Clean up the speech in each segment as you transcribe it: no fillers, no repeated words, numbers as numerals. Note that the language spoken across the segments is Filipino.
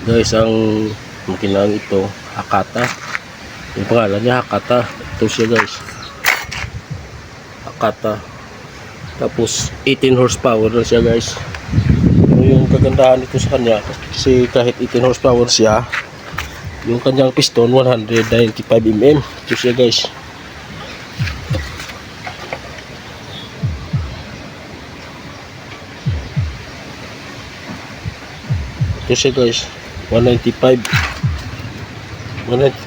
Guys, ang makinang ito Hakata, yung pangalan niya Hakata. Ito siya guys, Hakata. Tapos 18 horsepower na siya guys. Yung kagandahan nito sa kanya, kasi kahit 18 horsepower siya, yung kanyang piston 195 mm. Ito siya guys. Ito siya guys, 195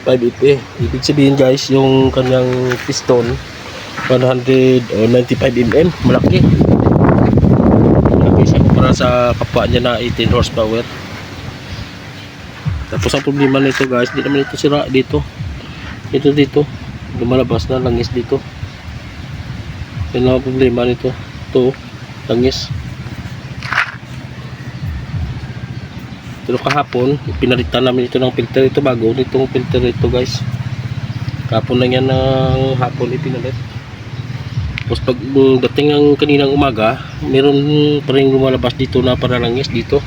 EP. Ibig sabihin guys, yung kanyang piston 195 mm. Malaki siya para sa kapwa niya na 18 horsepower. Tapos ang problema nito guys, hindi naman ito sira dito. Dito lumalabas na langis dito. Yan lang ang problema nito. Ito, langis. Pero kahapon, pinalitan namin ito ng filter. Ito bago nitong filter ito guys. Kahapon lang yan ng hapon ipinalit. Tapos pag dating ng kaninang umaga, meron pa rin lumalabas dito na para langis dito.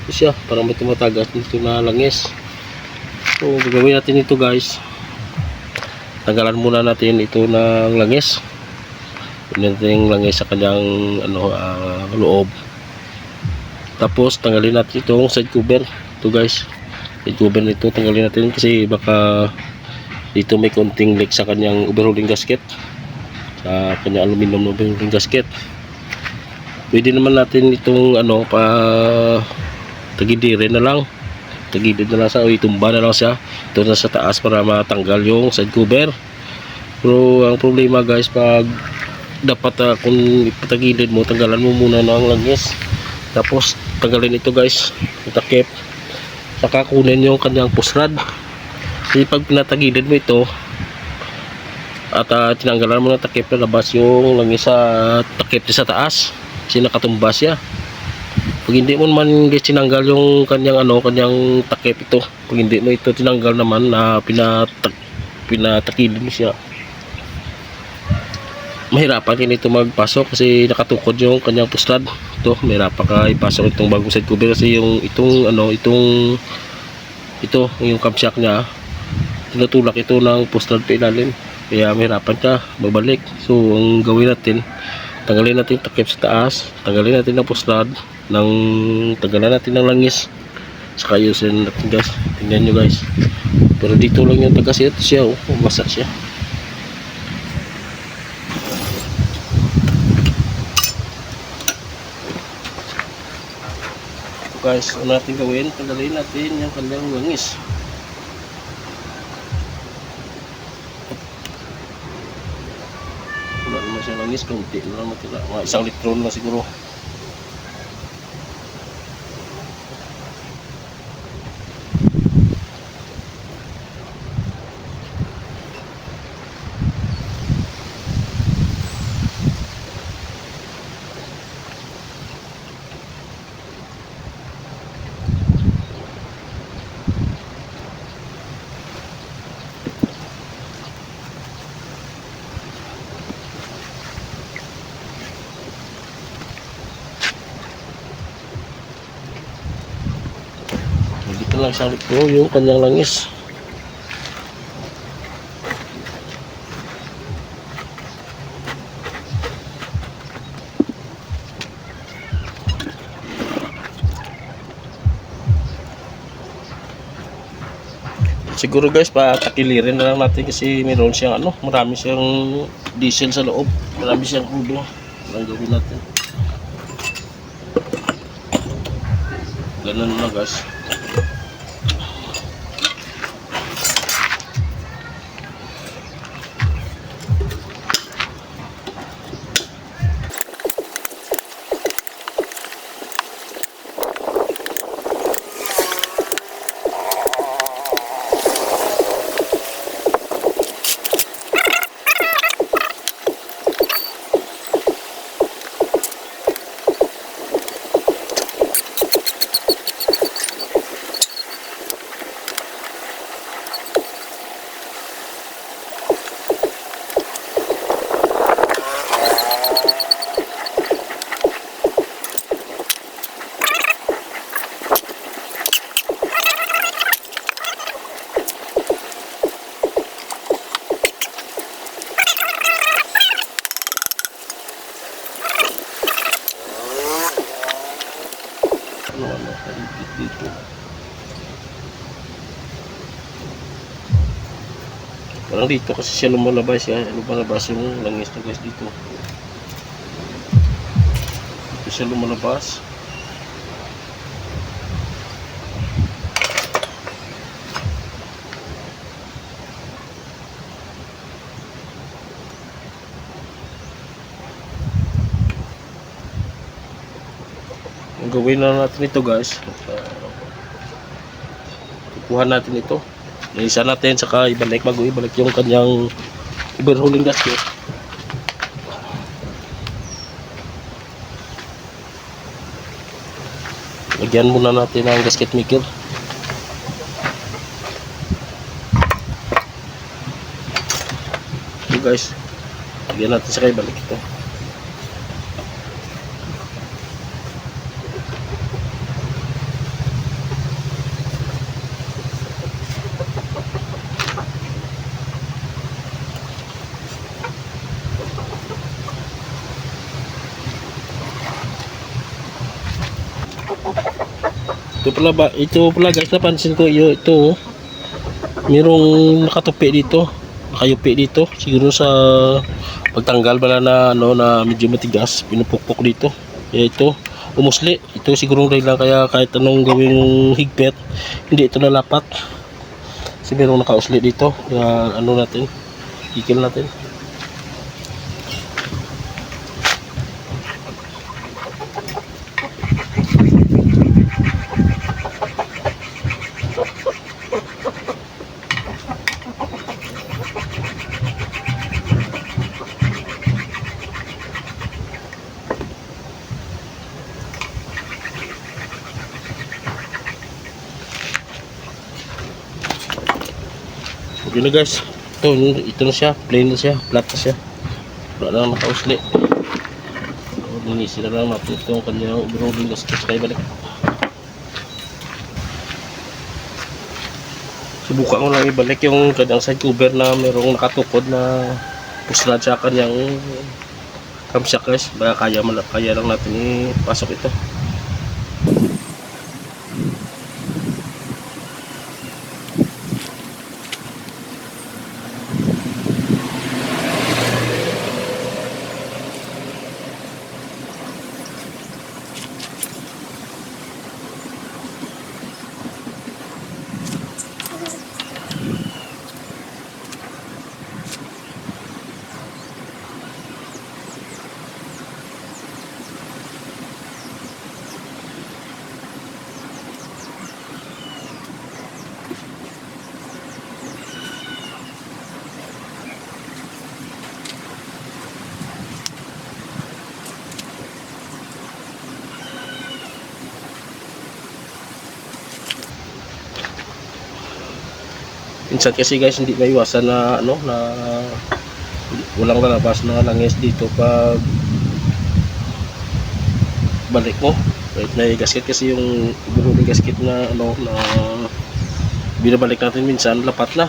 Ito siya, parang may tumatagas dito na langis. So gagawin natin ito guys. Tanggalan muna natin ito ng langis. Pwede natin langis sa kanyang loob. Tapos tanggalin natin itong side cover. Ito guys, side cover nito tanggalin natin kasi baka dito may konting leak sa kanyang overhauling gasket, sa kanyang aluminum overhauling gasket. Pwede naman natin itong pa tagidirin na lang, tagidid na lang sa, o itumba na lang siya ito na sa taas para matanggal yung side cover. Pero ang problema guys, pag dapat kung ipatagilid mo, tanggalan mo muna ng langis. Tapos tanggalin ito guys, itakip, saka kunin yung kanyang push rod. Kasi pag pinatagilid mo ito at tinanggalan mo ng takip, na labas yung langis sa takip sa taas kasi nakatumba siya. Pag hindi mo naman guys tinanggal yung kanyang kanyang takip ito, pag hindi mo ito tinanggal naman na pinatakilid mo siya, mahirapan din ito magpasok kasi nakatukod yung kanyang push rod. Ito, mahirapan ka ipasok itong bagong side cover kasi yung yung camshaft niya, tinutulak ito ng push rod pa ilalim, kaya mahirapan ka babalik. So ang gawin natin, tanggalin natin takip sa taas, tanggalin natin ng push rod, tanggalan natin ng langis, saka yusin natin guys. Tingnan nyo guys, pero dito lang yung tagas siya, basa siya. Guys, ano natin gawin? Tanggalin natin yung kanyang langis. Wala naman siya langis, kunti na lang matila, mga 1 litro na siguro. Dito lang 1 litro yung kanyang langis. Siguro guys, patakilirin na lang natin kasi meron siyang marami siyang diesel sa loob, marami siyang crudo. Ang gawin natin, ganun na guys. naman nakahigit dito. Parang dito kasi siya lumalabas lumalabas yung langis na guys dito. Dito siya lumalabas. Ang gawin na natin ito guys, kukuha natin ito, isa natin saka ibalik bago ibalik yung kanyang overhauling gasket. Lagyan muna natin ang gasket maker. Ito guys, lagyan natin saka ibalik ito. Ito pala guys, napansin ko ito mayroong nakatupi dito, nakayupi dito, siguro sa pagtanggal pala na na medyo matigas, pinupukpok dito. Kaya ito umusli, ito siguro rin lang, kaya kahit anong gawing higpit hindi ito nalapat kasi mayroong nakausli dito. Kaya natin, kikil natin. Yun na guys, ito na siya, plain na siya, flat na siya, wala lang nakausli. Linisin na lang natin itong kanyang overhauling gasket sa balik. Subukan ko lang ibalik yung kanyang side cover na mayroong nakatukod na puslad sa kanyang camshaft guys, baka kaya lang natin ipasok ito. Minsan kasi guys hindi maiwasan na na walang lalabas na langis dito pag balik mo. Right, may gasket kasi yung overhauling gasket na na binabalik natin, minsan lapat na,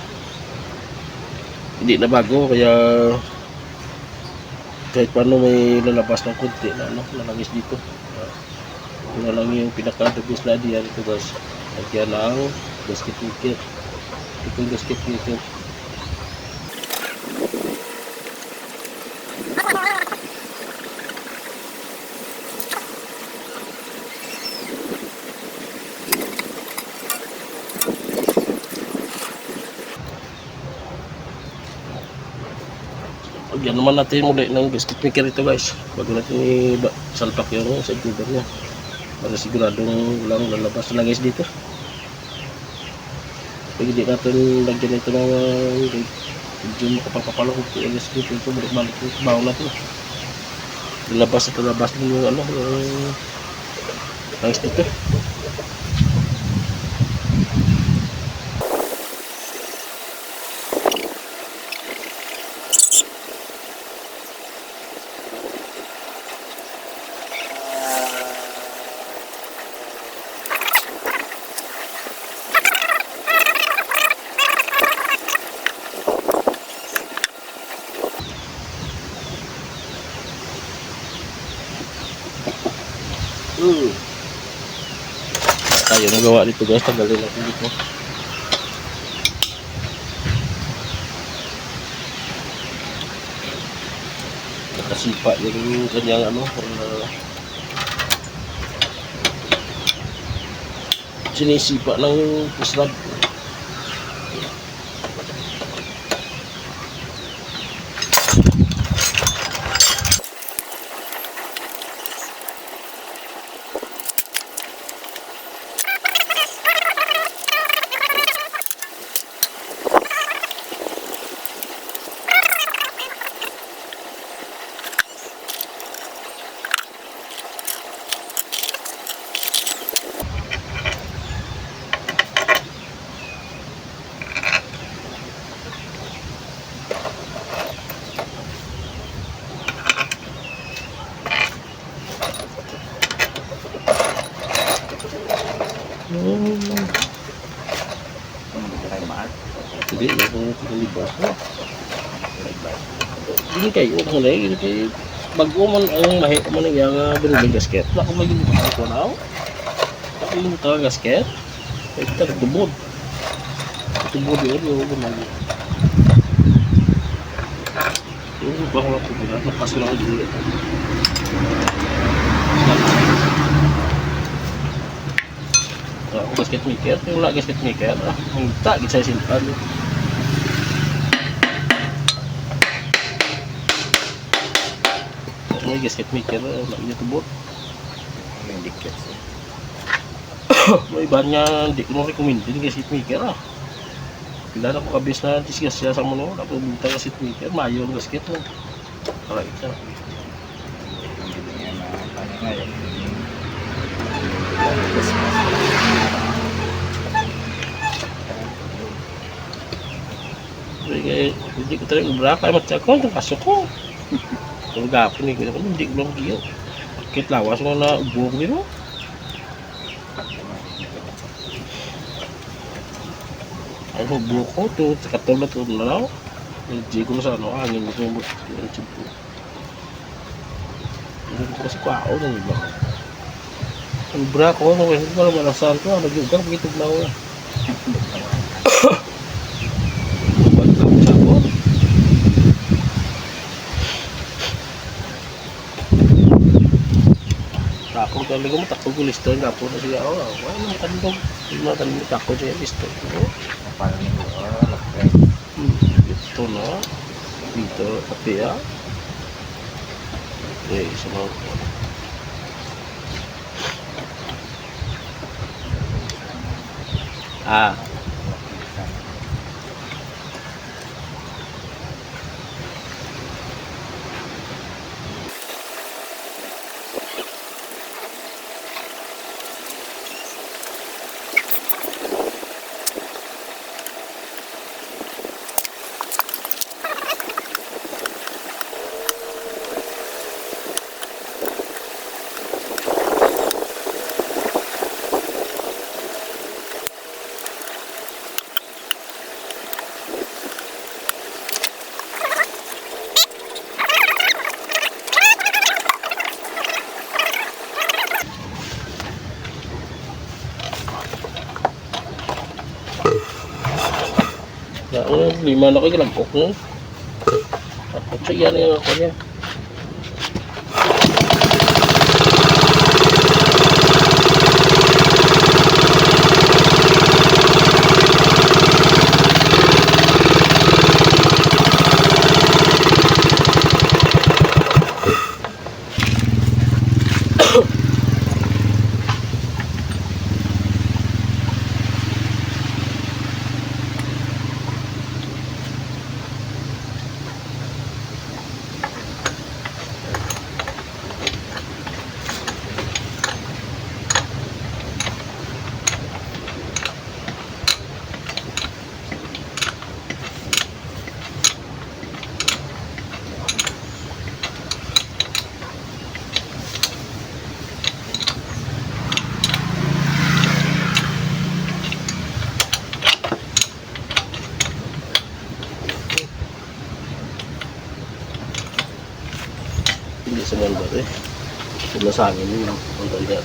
hindi na bago, kaya kahit paano may lalabas ng konti na na langis dito. Ito lang yung pinaka-dugos na diyan ito guys. Lagyan ng gasket maker. Ito yung gasket maker. Lagyan naman natin muli ng gasket maker ito guys, bago natin isalpak yung side cover nya para siguradong walang lalabas na langis dito. Pag hindi natin lagyan ito ng medyo makapapapalong yung gasket ito, balik-balik yung baho natin, lalabas at lalabas din yung yung langis dito. tayo magawa dito guys. Tanggalin natin dito. Nakasipa yung kanyang ano, sinisipa ng puslab. Hindi, yung pinalibas mo. Hindi kayo, kung na yun, bago man ang mahit mo na yung binili gasket. Wala kong magiging ko na. Ako yung gasket. Ito, tubod. Tubod yun, yung bumali. Yung bako na tubod, napas ko lang ang dili. Gasket maker, yung wala gasket maker, ang tagit sa simpan. May gasket maker, wala niya tubot. May dikit. May iba niya, hindi ko recommend yung gasket maker. Pila na ko kabis na disgas siya sa muno, ako bintang gasket maker, mayo ang gasket mo. Para isa. Hindi ko talaga ubra kaya matsakon itong kaso ko. Kung gapon hindi ko lang giyo. Bakit lawas mo na buong nito? Ay mo buko ko ito, katulad ito na lang. Hindi ko na sa ano, angin ko yung chimpo. Hindi ko kasi kwao na iba. Ang ubra ko, hindi ko naman nasahan ko, nag-iugang pagkitog na ako. Takot talaga mo, takot ko listo yung kapo na siya. Wala naman kanilog. Hindi naman kanilog takot siya listo. Parang ito, lakay. Ito na. Dito, tapi ya. Okay, sama ko. Lima na kayo lagkok no. Takot siya yan yung ako niya. Hindi sa mga bari. Sa nasangin yung ang talya.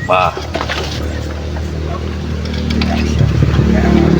pa. Kaya